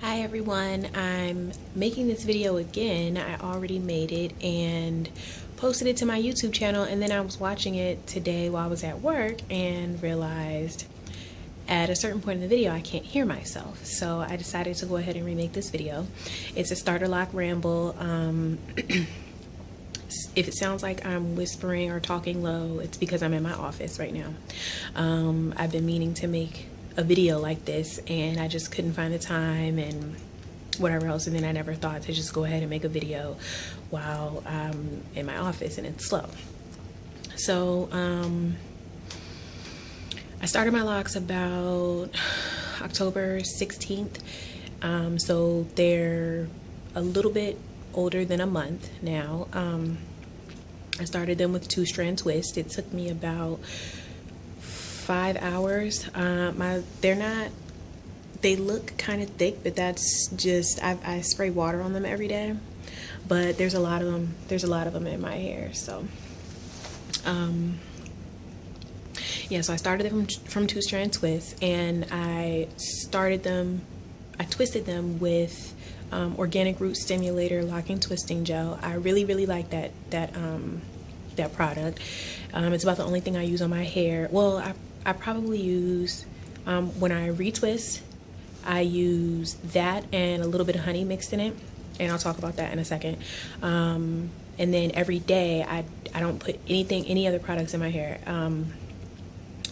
Hi everyone, I'm making this video again. I already made it and posted it to my YouTube channel, and then I was watching it today while I was at work and realized at a certain point in the video I can't hear myself. So I decided to go ahead and remake this video. It's a starter lock ramble. If it sounds like I'm whispering or talking low, it's because I'm in my office right now. I've been meaning to make a video like this and I just couldn't find the time and whatever else, and then I never thought to just go ahead and make a video while I'm in my office and it's slow. So I started my locks about October 16th, so they're a little bit older than a month now. I started them with 2-strand twist. It took me about 5 hours. They look kind of thick, but that's just I spray water on them every day, but there's a lot of them in my hair. So yeah, so I started them from 2-strand twist, and I twisted them with organic root stimulator locking twisting gel. I really like that product. It's about the only thing I use on my hair. Well, I probably use, when I retwist, I use that and a little bit of honey mixed in it, and I'll talk about that in a second. And then every day I don't put any other products in my hair.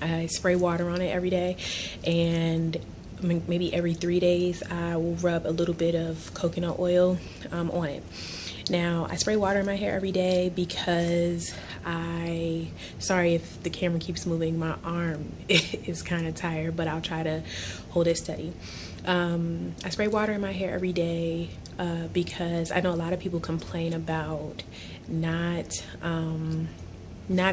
I spray water on it every day, and maybe every 3 days I will rub a little bit of coconut oil on it. Now, I spray water in my hair every day because sorry if the camera keeps moving, my arm is kind of tired, but I'll try to hold it steady. I spray water in my hair every day because I know a lot of people complain about not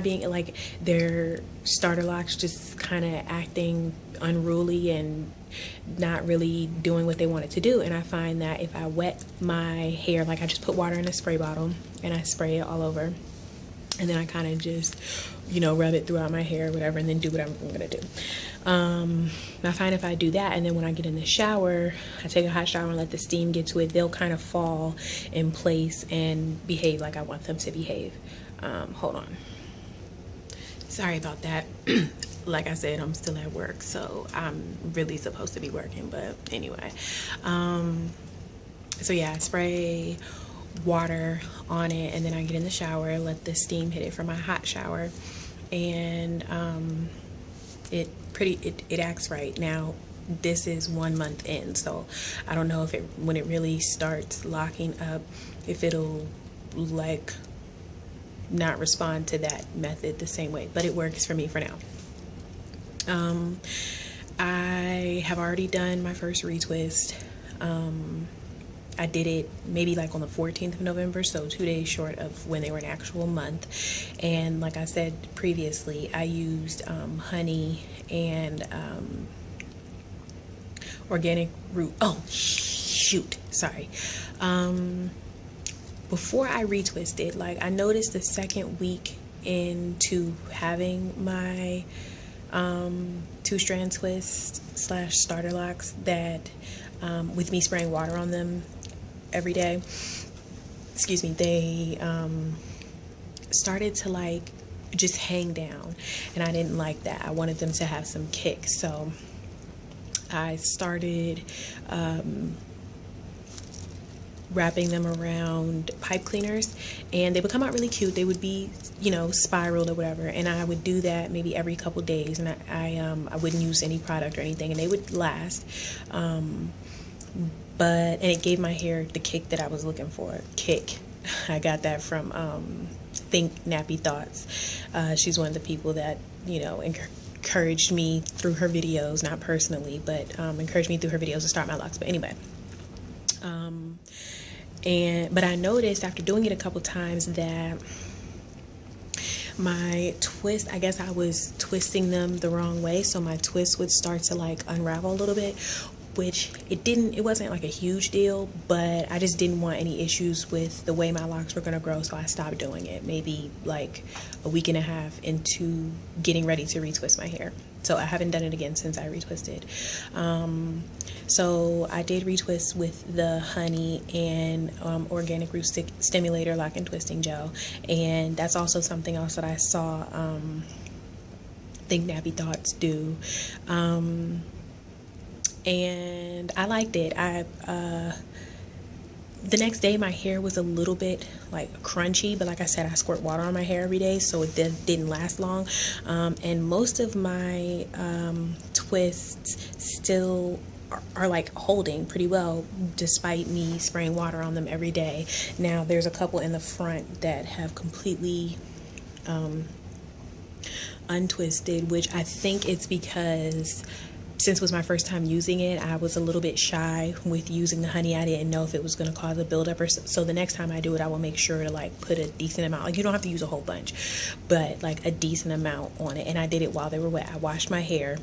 being, like, their starter locks just kind of acting unruly and not really doing what they want it to do. And I find that if I wet my hair, like I just put water in a spray bottle and I spray it all over, and then I kind of just, rub it throughout my hair or whatever, and then do what I'm gonna do. I find if I do that, and then when I get in the shower, I take a hot shower and let the steam get to it, they'll kind of fall in place and behave like I want them to behave. Hold on. Sorry about that. Like I said, I'm still at work, so I'm really supposed to be working, but anyway. So yeah, I spray water on it, and then I get in the shower, let the steam hit it from my hot shower, and it acts right. Now, this is 1 month in, so I don't know if when it really starts locking up, if it'll like not respond to that method the same way, but it works for me for now. I have already done my first retwist. I did it maybe like on the 14th of November, so 2 days short of when they were an actual month. And like I said previously, I used honey and organic root. Oh shoot, sorry. Before I retwisted, like, I noticed the second week into having my 2-strand twist / starter locks that with me spraying water on them every day, excuse me, they started to like just hang down, and I didn't like that. I wanted them to have some kick, so I started wrapping them around pipe cleaners, and they would come out really cute. They would be, spiraled or whatever, and I would do that maybe every couple days, and I wouldn't use any product or anything, and they would last. And it gave my hair the kick that I was looking for. Kick. I got that from ThinkNappyThoughts. She's one of the people that, encouraged me through her videos, not personally, but encouraged me through her videos to start my locks. But anyway, but I noticed after doing it a couple times that my twist, I guess I was twisting them the wrong way, so my twist would start to like unravel a little bit, which it wasn't like a huge deal, but I just didn't want any issues with the way my locks were gonna grow, so I stopped doing it maybe like a week and a half into getting ready to retwist my hair. So I haven't done it again since I retwisted. So I did retwist with the honey and organic root stimulator lock and twisting gel, and that's also something else that I saw ThinkNappyThoughts do, and I liked it. The next day my hair was a little bit like crunchy, but like I said, I squirt water on my hair every day, so it didn't last long. And most of my twists still are like holding pretty well despite me spraying water on them every day. Now there's a couple in the front that have completely untwisted, which I think it's because since it was my first time using it, I was a little bit shy with using the honey. I didn't know if it was going to cause a buildup or so the next time I do it, I will make sure to like put a decent amount. Like, you don't have to use a whole bunch, but like a decent amount on it. And I did it while they were wet. I washed my hair,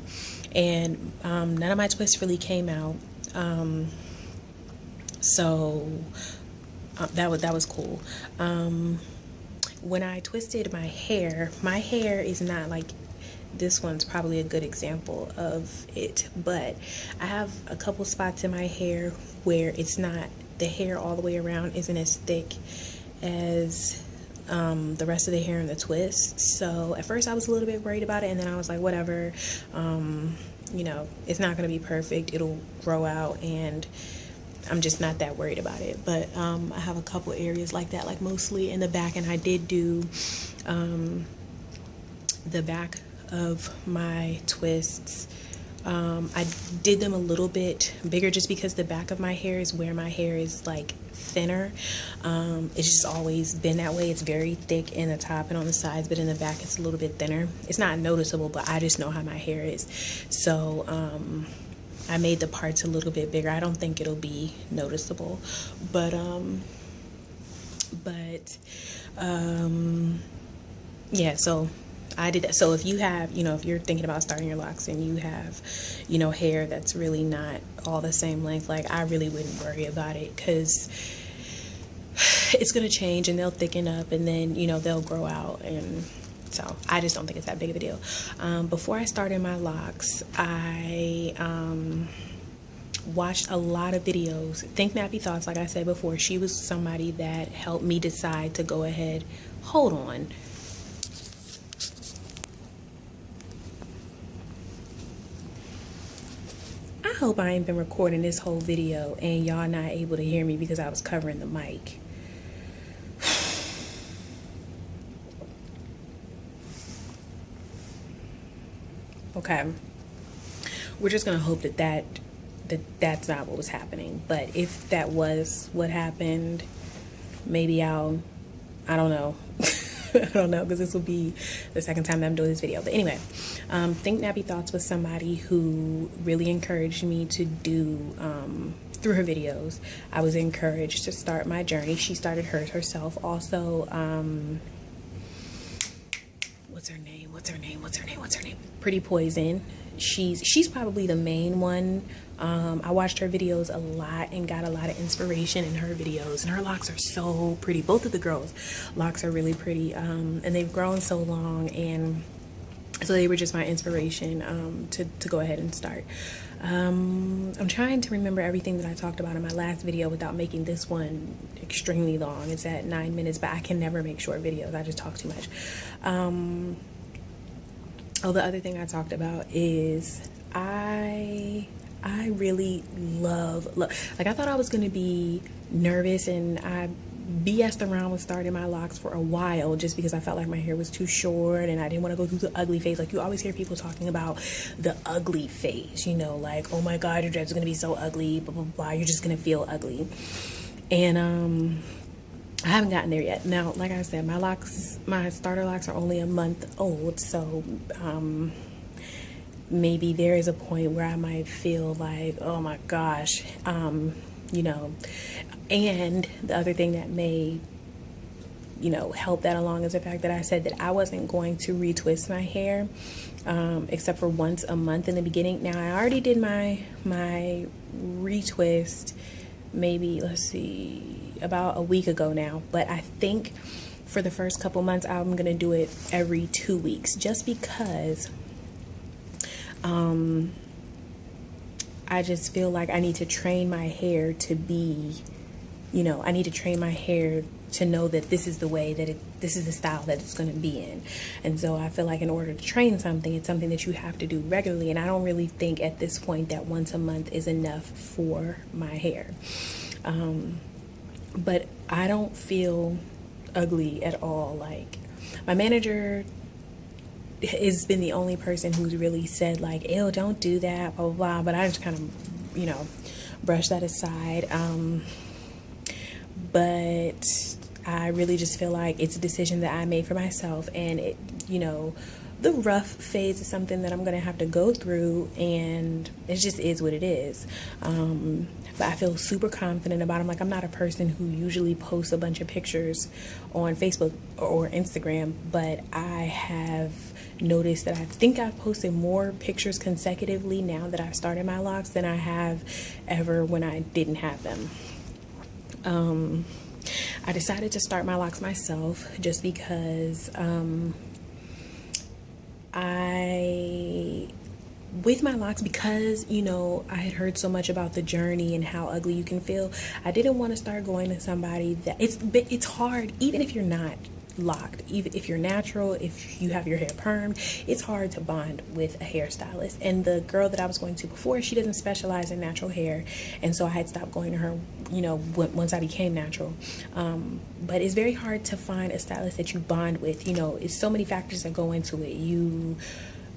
and none of my twists really came out. So that was cool. When I twisted my hair is not like, this one's probably a good example of it, but I have a couple spots in my hair where it's not, the hair all the way around isn't as thick as the rest of the hair in the twist. So at first I was a little bit worried about it, and then I was like, whatever, you know, it's not going to be perfect, it'll grow out, and I'm just not that worried about it. But I have a couple areas like that, like mostly in the back, and I did do the back of my twists. I did them a little bit bigger just because the back of my hair is where my hair is like thinner. It's just always been that way. It's very thick in the top and on the sides, but in the back it's a little bit thinner. It's not noticeable, but I just know how my hair is. So I made the parts a little bit bigger. I don't think it'll be noticeable, but yeah, so I did that. So if you have, you know, if you're thinking about starting your locks and you have, you know, hair that's really not all the same length, like, I really wouldn't worry about it, because it's going to change and they'll thicken up, and then, you know, they'll grow out. And so I just don't think it's that big of a deal. Before I started my locks, I watched a lot of videos. ThinkNappyThoughts, like I said before, she was somebody that helped me decide to go ahead. Hold on. I hope I ain't been recording this whole video and y'all not able to hear me because I was covering the mic. Okay, we're just gonna hope that's not what was happening. But if that was what happened, maybe I don't know. I don't know, because this will be the second time that I'm doing this video. But anyway, ThinkNappyThoughts was somebody who really encouraged me to do, through her videos, I was encouraged to start my journey. She started hers herself. Also, what's her name? PrettiPoison. She's probably the main one. I watched her videos a lot and got a lot of inspiration in her videos, and her locks are so pretty. Both of the girls' locks are really pretty, and they've grown so long, and so they were just my inspiration to go ahead and start. I'm trying to remember everything that I talked about in my last video without making this one extremely long. It's at 9 minutes, but I can never make short videos. I just talk too much. Oh, the other thing I talked about is I really love, like, I thought I was going to be nervous, and I BS'd around with starting my locks for a while just because I felt like my hair was too short and I didn't want to go through the ugly phase. Like, you always hear people talking about the ugly phase, you know, like, oh my God, your dreads are going to be so ugly, blah, blah, blah, you're just going to feel ugly. And I haven't gotten there yet. Now, like I said, my starter locks are only a month old, so maybe there is a point where I might feel like, oh my gosh, you know. And the other thing that may, you know, help that along is the fact that I said that I wasn't going to retwist my hair except for once a month in the beginning. Now, I already did my retwist maybe, let's see, about a week ago now, but I think for the first couple months I'm gonna do it every 2 weeks, just because I just feel like I need to train my hair to be, I need to train my hair to know that this is the way that this is the style that it's going to be in. And so I feel like in order to train something, it's something that you have to do regularly. And I don't really think at this point that once a month is enough for my hair. But I don't feel ugly at all. Like, my manager has been the only person who's really said like, ew, don't do that, blah, blah, blah. But I just kind of, brush that aside. But I really just feel like it's a decision that I made for myself, and it, the rough phase is something that I'm going to have to go through, and it just is what it is. But I feel super confident about it. Like, I'm not a person who usually posts a bunch of pictures on Facebook or Instagram, but I have noticed that I think I've posted more pictures consecutively now that I've started my locks than I have ever when I didn't have them. I decided to start my locks myself just because with my locks, because I had heard so much about the journey and how ugly you can feel, I didn't want to start going to somebody that it's hard, even if you're not locked, even if you're natural, if you have your hair permed, it's hard to bond with a hairstylist. And the girl that I was going to before, she doesn't specialize in natural hair, and so I had stopped going to her once I became natural. But it's very hard to find a stylist that you bond with. It's so many factors that go into it.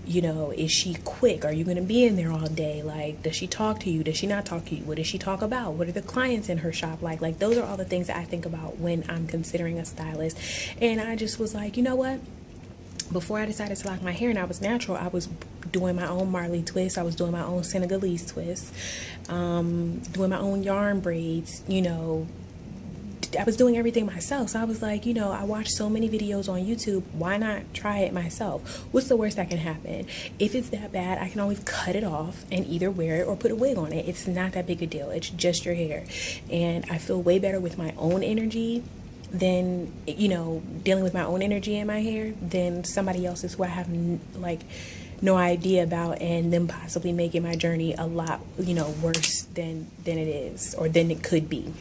Is she quick? Are you going to be in there all day? Like, does she talk to you? Does she not talk to you? What does she talk about? What are the clients in her shop like? Like, those are all the things that I think about when I'm considering a stylist. And I just was like, you know what? Before I decided to lock my hair and I was natural, I was doing my own Marley twist. I was doing my own Senegalese twist, doing my own yarn braids, I was doing everything myself. So I was like, I watched so many videos on YouTube. Why not try it myself? What's the worst that can happen? If it's that bad, I can always cut it off and either wear it or put a wig on it. It's not that big a deal. It's just your hair. And I feel way better with my own energy than, dealing with my own energy in my hair than somebody else's who I have no idea about, and them possibly making my journey a lot, worse than it is or than it could be.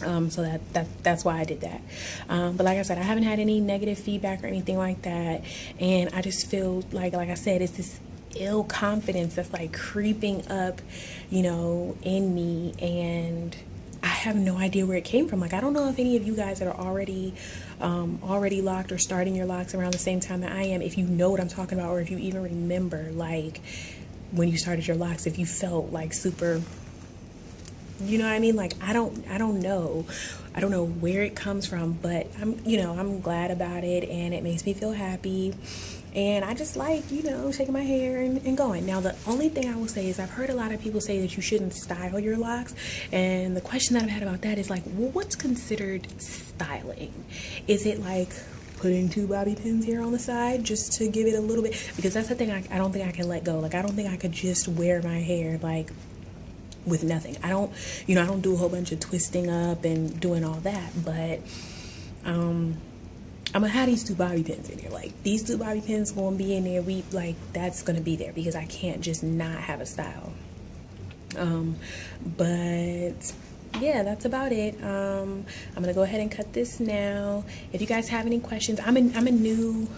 So that's why I did that. But like I said, I haven't had any negative feedback or anything like that. And I just feel like I said, it's this ill confidence that's like creeping up, in me. And I have no idea where it came from. Like, I don't know if any of you guys that are already locked or starting your locks around the same time that I am, if you know what I'm talking about, or if you even remember, like, when you started your locks, if you felt like super, you know what I mean? Like, I don't know. I don't know where it comes from, but I'm glad about it, and it makes me feel happy. And I just like, shaking my hair and going. Now, the only thing I will say is I've heard a lot of people say that you shouldn't style your locks. And the question that I've had about that is like, well, what's considered styling? Is it like putting 2 bobby pins here on the side just to give it a little bit? Because that's the thing I don't think I can let go. Like, I don't think I could just wear my hair like with nothing. I don't do a whole bunch of twisting up and doing all that, but I'm gonna have these 2 bobby pins in here. Like, these 2 bobby pins gonna be in there. That's gonna be there because I can't just not have a style. But yeah, that's about it. I'm gonna go ahead and cut this now. If you guys have any questions, I'm a new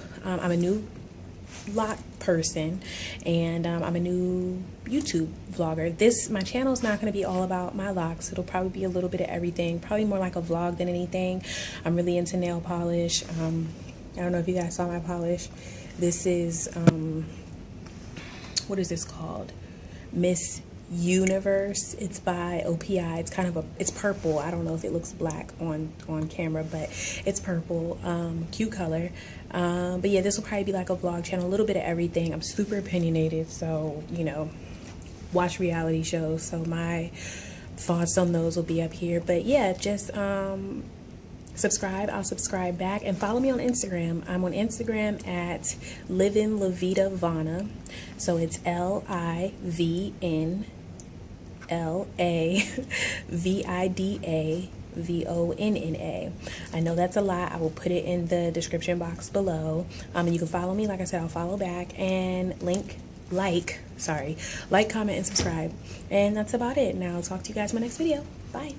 lock person, and I'm a new YouTube vlogger. My channel is not going to be all about my locks. It'll probably be a little bit of everything, probably more like a vlog than anything. I'm really into nail polish. I don't know if you guys saw my polish. This is what is this called? Miss YOU-niverse. It's by OPI. It's kind of it's purple. I don't know if it looks black on camera, but it's purple. Cute color. But yeah, this will probably be like a vlog channel, a little bit of everything. I'm super opinionated, so watch reality shows, so my thoughts on those will be up here. But yeah, just subscribe. I'll subscribe back, and follow me on Instagram. I'm on Instagram at livnlavidavonna. So it's LIVNLAVIDAVONNA. I know that's a lot. I will put it in the description box below. And you can follow me. Like I said, I'll follow back, and link like, comment, and subscribe. And that's about it. Now I'll talk to you guys in my next video. Bye.